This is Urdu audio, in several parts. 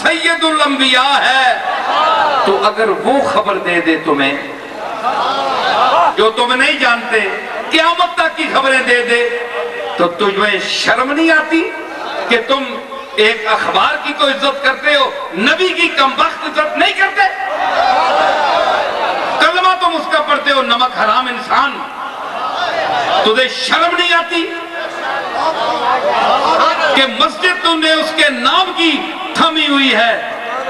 سید الانبیاء ہے، تو اگر وہ خبر دے دے تمہیں جو تم نہیں جانتے، قیامت تک کی خبریں دے دے، تو تجھے شرم نہیں آتی کہ تم ایک اخبار کی تو عزت کرتے ہو، نبی کی کمبخت عزت نہیں کرتے؟ کلمہ تم اس کا پڑھتے ہو، نمک حرام انسان، تجھے شرم نہیں آتی کہ مسجد تم نے اس کے نام کی تھمی ہوئی ہے،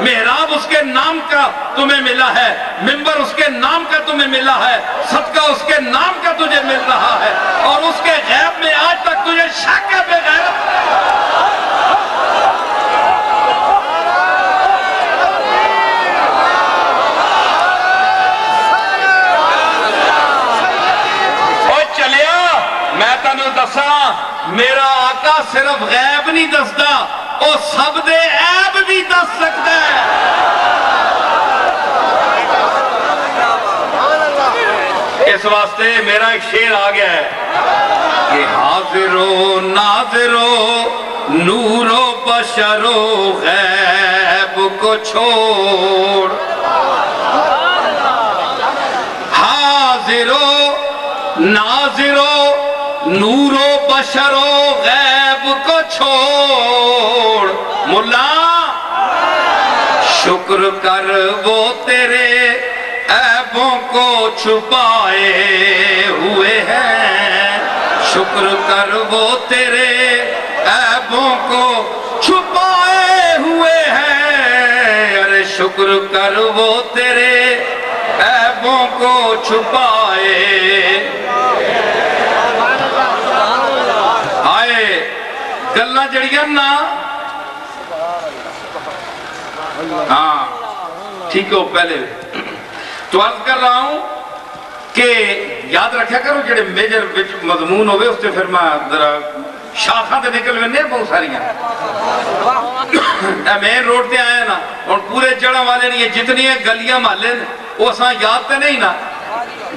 محراب اس کے نام کا تمہیں ملا ہے، منبر اس کے نام کا تمہیں ملا ہے، صدقہ اس کے نام کا تجھے مل رہا ہے، اور اس کے غیب میں آج تک تجھے شک ہے بے غیرت؟ میں تنو دساں، میرا آقا صرف غیب نہیں دستا، او سب دے عیب بھی دس سکتا ہے۔ اس واسطے میرا ایک شعر آ گیا ہے کہ حاضر و ناظر و نور و بشر و غیب کو چھوڑ، حاضر و ناظر و نور و بشر و غیب کو چھوڑ، ملا شکر کر وہ تیرے عیبوں کو چھپائے ہوئے ہیں، شکر کر وہ تیرے عیبوں کو چھپائے ہوئے ہیں، ارے شکر کر وہ تیرے عیبوں کو چھپائے۔ گلنا جڑیاں نا، ہاں ٹھیک ہو، پہلے تو عرض کر رہا ہوں کہ یاد رکھا کرو جڑے میجر مضمون ہوئے اس سے پھر میں ذرا شاخاں تے نکل وینے بہت ساریاں مین روڈ تے آئے نا، اور پورے جڑاں والے نہیں جتنی گلیاں محلے وہ اساں یاد تے نہیں نا،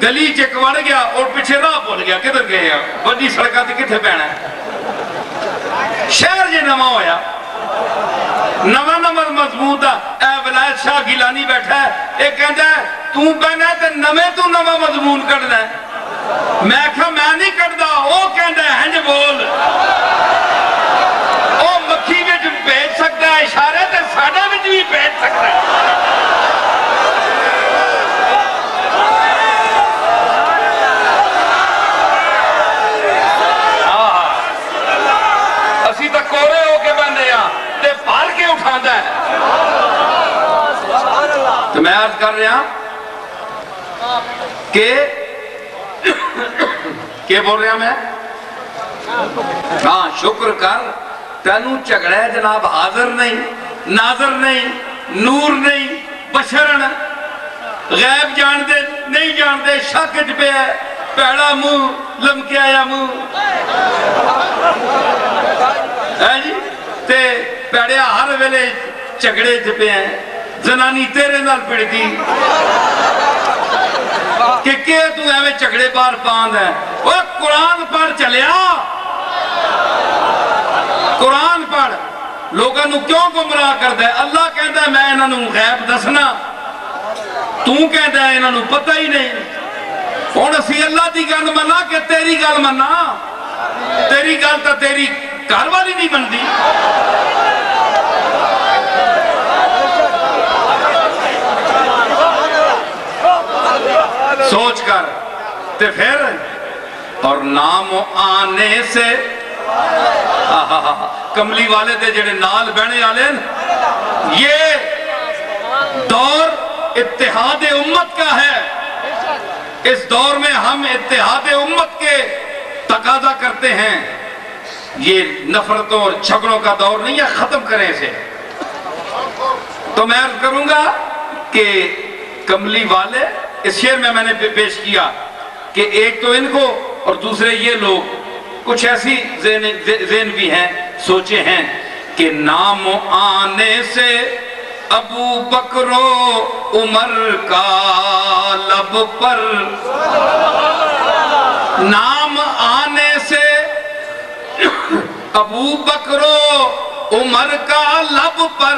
گلی چک وڑ گیا اور پیچھے راہ بھول گیا کدھر گئے ہیں، بڑی سڑکاں تے کتھے پینا ہے؟ شہر جی نواں ہویا، نواں نواں مضمون دا، اے ولایت شاہ گیلانی بیٹھا ہے، ایک کہندا ہے تو بہنا ہے تے نویں تو نواں مضمون کڑنا ہے، میں کہا میں نہیں کڑدا، وہ کہندا ہے ہنج بول، وہ مکھی وچ بھیج سکتا ہے اشارے تے ساڈے وچ بھی بھیج سکتا ہے۔ اسی تک کورے ہو کے بندے ہاں تے پھال کے اٹھاندا ہے۔ تو میں عرض کر رہا کہ بول رہا میں ہاں شکر کر، تینوں جھگڑا ہے جناب حاضر نہیں، ناظر نہیں، نور نہیں، بشرن غیب جان دے نہیں جان دے، شک وچ پہ ہے، پیڑا منہ لمکے آیا منہ ہے جی، تے پیڑیا ہر ویلے جھگڑے جپے ہیں، زنانی تیرے نال پڑ دی کہ تو ایویں جھگڑے بار باندھ ہے۔ وہ قرآن پڑھ چلیا، قرآن پڑھ، لوگاں نو کیوں گمراہ کردا ہے؟ اللہ کہندا ہے میں انہاں نو غیب دسنا، تو کہندا ہے انہاں نو پتہ ہی نہیں۔ ہن اسی اللہ دی گل منا کہ تیری گل منا؟ تیری گل تا تیری گھر والی نہیں بندی۔ سوچ کر تے پھر، اور نام آنے سے کملی والے دے جڑے نال بہنے والے یہ دور اتحاد امت کا ہے، اس دور میں ہم اتحاد امت کے تقاضا کرتے ہیں، یہ نفرتوں اور جھگڑوں کا دور نہیں ہے، ختم کریں اسے۔ تو میں عرض کروں گا کہ کملی والے اس شعر میں نے پیش کیا کہ ایک تو ان کو اور دوسرے یہ لوگ کچھ ایسی ذہن بھی ہیں، سوچے ہیں کہ نام آنے سے ابو بکر و عمر کا لب پر، نام آنے سے ابو بکر و عمر کا لب پر